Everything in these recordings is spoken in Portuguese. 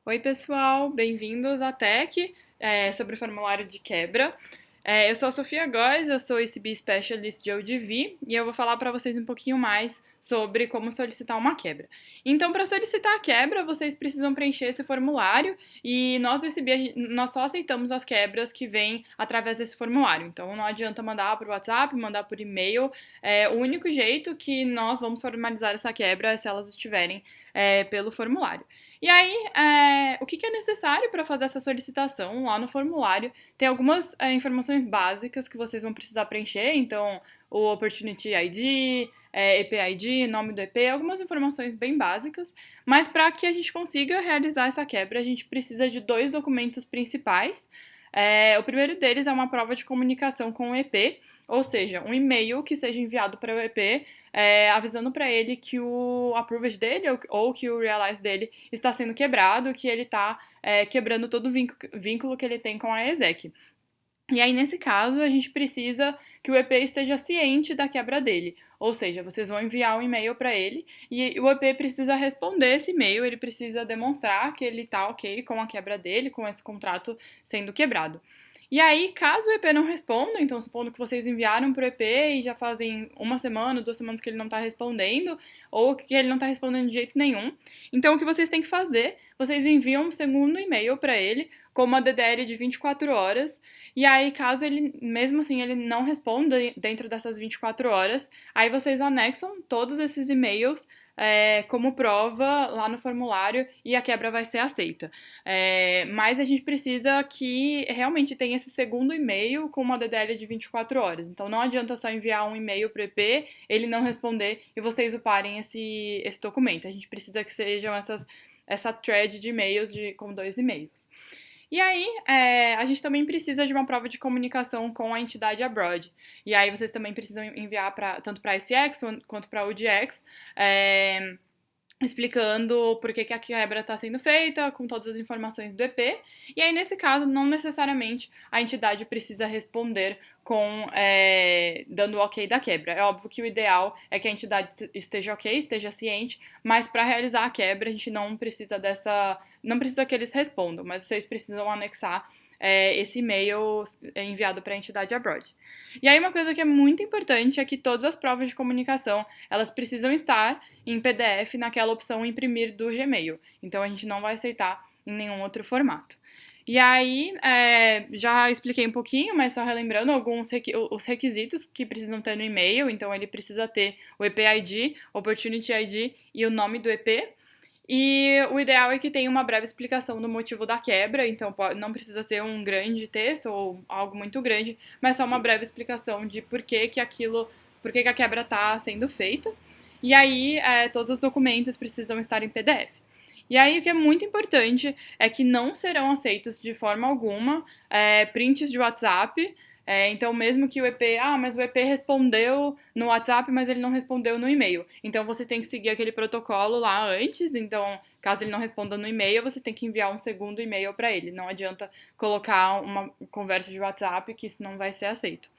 Oi, pessoal, bem-vindos à Tech, sobre o formulário de quebra. Eu sou a Sofia Góes, eu sou ICB Specialist de ODV e eu vou falar para vocês um pouquinho mais sobre como solicitar uma quebra. Então, para solicitar a quebra, vocês precisam preencher esse formulário e nós do ICB nós só aceitamos as quebras que vêm através desse formulário. Então, não adianta mandar por WhatsApp, mandar por e-mail. O único jeito que nós vamos formalizar essa quebra é se elas estiverem pelo formulário. E aí, o que é necessário para fazer essa solicitação lá no formulário? Tem algumas informações básicas que vocês vão precisar preencher, então o Opportunity ID, EP ID, nome do EP, algumas informações bem básicas, mas para que a gente consiga realizar essa quebra, a gente precisa de dois documentos principais. O primeiro deles é uma prova de comunicação com o EP, ou seja, um e-mail que seja enviado para o EP avisando para ele que o approved dele ou que o realize dele está sendo quebrado, que ele está quebrando todo o vínculo que ele tem com a exec. E aí, nesse caso, a gente precisa que o EP esteja ciente da quebra dele. Ou seja, vocês vão enviar um e-mail para ele e o EP precisa responder esse e-mail, ele precisa demonstrar que ele está ok com a quebra dele, com esse contrato sendo quebrado. E aí, caso o EP não responda, então supondo que vocês enviaram para o EP e já fazem uma semana, 2 semanas que ele não está respondendo, ou que ele não está respondendo de jeito nenhum, então o que vocês têm que fazer? Vocês enviam um segundo e-mail para ele com uma DDL de 24 horas, e aí caso ele, mesmo assim, ele não responda dentro dessas 24 horas, aí vocês anexam todos esses e-mails como prova lá no formulário e a quebra vai ser aceita. Mas a gente precisa que realmente tenha esse segundo e-mail com uma DDL de 24 horas. Então não adianta só enviar um e-mail para o EP, ele não responder e vocês uparem esse documento. A gente precisa que sejam essa thread de e-mails com 2 e-mails. E aí, a gente também precisa de uma prova de comunicação com a entidade abroad. E aí, vocês também precisam enviar tanto para a SX quanto para a UDX, explicando por que a quebra está sendo feita, com todas as informações do EP. E aí, nesse caso, não necessariamente a entidade precisa responder dando o ok da quebra. É óbvio que o ideal é que a entidade esteja ok, esteja ciente, mas para realizar a quebra a gente não precisa que eles respondam, mas vocês precisam anexar esse e-mail enviado para a entidade abroad. E aí uma coisa que é muito importante é que todas as provas de comunicação, elas precisam estar em PDF naquela opção imprimir do Gmail. Então a gente não vai aceitar em nenhum outro formato. E aí, já expliquei um pouquinho, mas só relembrando os requisitos que precisam ter no e-mail. Então, ele precisa ter o EP ID, Opportunity ID e o nome do EP. E o ideal é que tenha uma breve explicação do motivo da quebra, então não precisa ser um grande texto ou algo muito grande, mas só uma breve explicação de por que a quebra está sendo feita. E aí, todos os documentos precisam estar em PDF. E aí, o que é muito importante é que não serão aceitos de forma alguma prints de WhatsApp. Então, mesmo que mas o EP respondeu no WhatsApp, mas ele não respondeu no e-mail. Então, vocês têm que seguir aquele protocolo lá antes. Então, caso ele não responda no e-mail, vocês têm que enviar um segundo e-mail para ele. Não adianta colocar uma conversa de WhatsApp, que isso não vai ser aceito.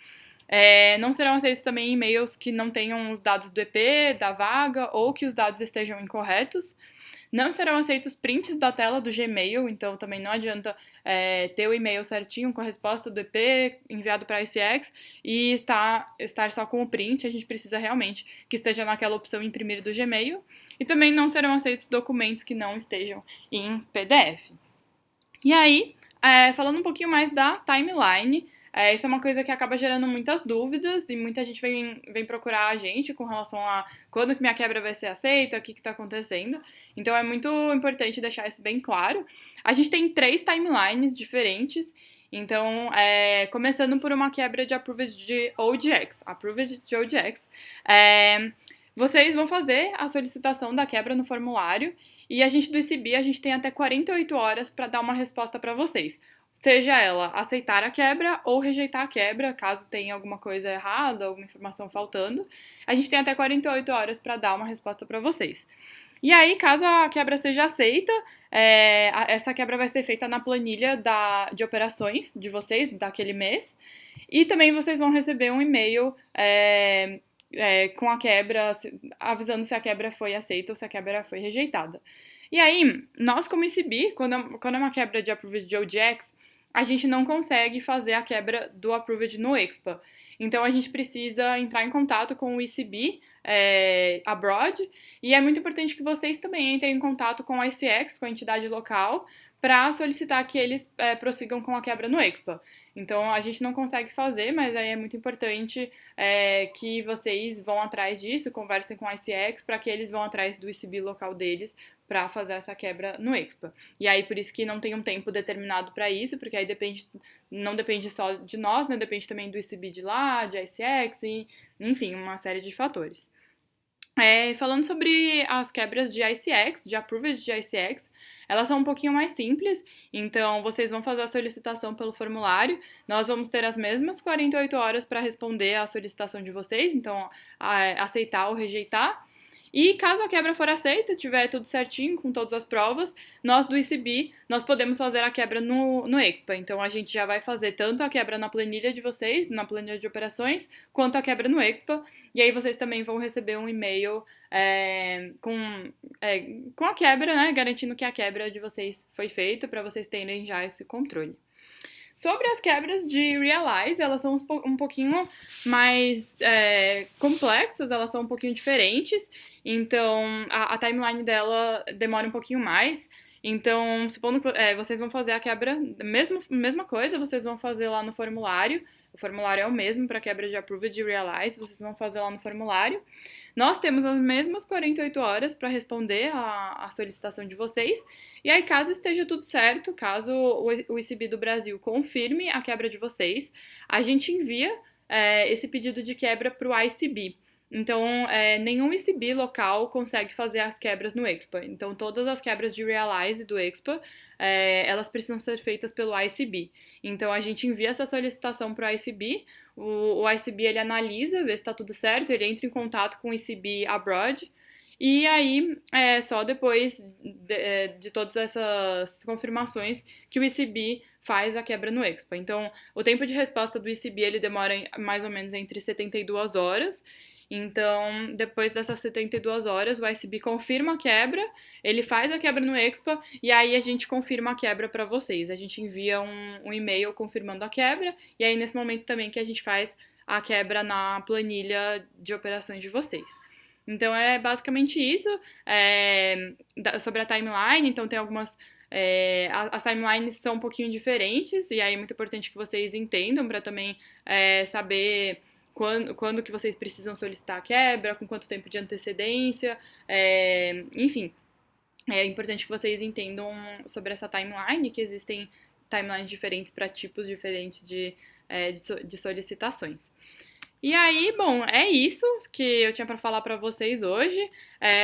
Não serão aceitos também e-mails que não tenham os dados do EP, da vaga, ou que os dados estejam incorretos. Não serão aceitos prints da tela do Gmail, então também não adianta ter o e-mail certinho com a resposta do EP enviado para a SX e estar só com o print. A gente precisa realmente que esteja naquela opção imprimir do Gmail. E também não serão aceitos documentos que não estejam em PDF. E aí, falando um pouquinho mais da timeline, isso é uma coisa que acaba gerando muitas dúvidas e muita gente vem procurar a gente com relação a quando que minha quebra vai ser aceita, o que está acontecendo. Então é muito importante deixar isso bem claro. A gente tem 3 timelines diferentes. Então, começando por uma quebra de Approved de OGX. Approved de OGX. Vocês vão fazer a solicitação da quebra no formulário e a gente do ICB, a gente tem até 48 horas para dar uma resposta para vocês. Seja ela aceitar a quebra ou rejeitar a quebra, caso tenha alguma coisa errada, alguma informação faltando. A gente tem até 48 horas para dar uma resposta para vocês. E aí, caso a quebra seja aceita, essa quebra vai ser feita na planilha de operações de vocês, daquele mês. E também vocês vão receber um e-mail com a quebra, avisando se a quebra foi aceita ou se a quebra foi rejeitada. E aí, nós como ICB, quando é uma quebra de Approved de OJAX, a gente não consegue fazer a quebra do Approved no Expa. Então, a gente precisa entrar em contato com o ICB abroad, e é muito importante que vocês também entrem em contato com a ICX, com a entidade local, para solicitar que eles prossigam com a quebra no Expa. Então, a gente não consegue fazer, mas aí é muito importante que vocês vão atrás disso, conversem com a ICX para que eles vão atrás do ICB local deles para fazer essa quebra no Expa. E aí, por isso que não tem um tempo determinado para isso, porque aí não depende só de nós, né? Depende também do ICB de lá, de ICX, e, enfim, uma série de fatores. Falando sobre as quebras de ICX, de Approved de ICX, elas são um pouquinho mais simples, então vocês vão fazer a solicitação pelo formulário, nós vamos ter as mesmas 48 horas para responder à solicitação de vocês, então aceitar ou rejeitar. E caso a quebra for aceita, tiver tudo certinho com todas as provas, nós do ICB, nós podemos fazer a quebra no Expa. Então a gente já vai fazer tanto a quebra na planilha de vocês, na planilha de operações, quanto a quebra no Expa. E aí vocês também vão receber um e-mail com a quebra, né? Garantindo que a quebra de vocês foi feita, para vocês terem já esse controle. Sobre as quebras de Realize, elas são um pouquinho mais complexas, elas são um pouquinho diferentes, então a timeline dela demora um pouquinho mais. Então, supondo que vocês vão fazer a quebra, mesma coisa, vocês vão fazer lá no formulário. O formulário é o mesmo para quebra de Approved e Realize, vocês vão fazer lá no formulário. Nós temos as mesmas 48 horas para responder a solicitação de vocês. E aí, caso esteja tudo certo, caso o ICB do Brasil confirme a quebra de vocês, a gente envia esse pedido de quebra para o ICB. Então, nenhum ICB local consegue fazer as quebras no Expa. Então, todas as quebras de Realize do Expa, elas precisam ser feitas pelo ICB. Então, a gente envia essa solicitação para o ICB, o ICB ele analisa, vê se está tudo certo, ele entra em contato com o ICB abroad, e aí, só depois de todas essas confirmações que o ICB faz a quebra no Expa. Então, o tempo de resposta do ICB ele demora mais ou menos entre 72 horas. Então, depois dessas 72 horas, o ICB confirma a quebra, ele faz a quebra no Expa e aí a gente confirma a quebra para vocês. A gente envia um e-mail confirmando a quebra e aí nesse momento também que a gente faz a quebra na planilha de operações de vocês. Então, é basicamente isso. Sobre a timeline, então tem algumas... as timelines são um pouquinho diferentes e aí é muito importante que vocês entendam para também saber quando que vocês precisam solicitar a quebra, com quanto tempo de antecedência, enfim. É importante que vocês entendam sobre essa timeline, que existem timelines diferentes para tipos diferentes de solicitações. E aí, bom, é isso que eu tinha para falar para vocês hoje.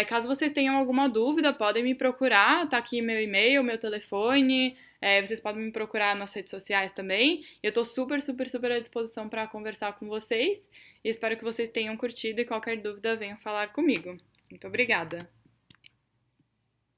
Caso vocês tenham alguma dúvida, podem me procurar, tá aqui meu e-mail, meu telefone, vocês podem me procurar nas redes sociais também. Eu tô super, super, super à disposição para conversar com vocês e espero que vocês tenham curtido e qualquer dúvida venham falar comigo. Muito obrigada!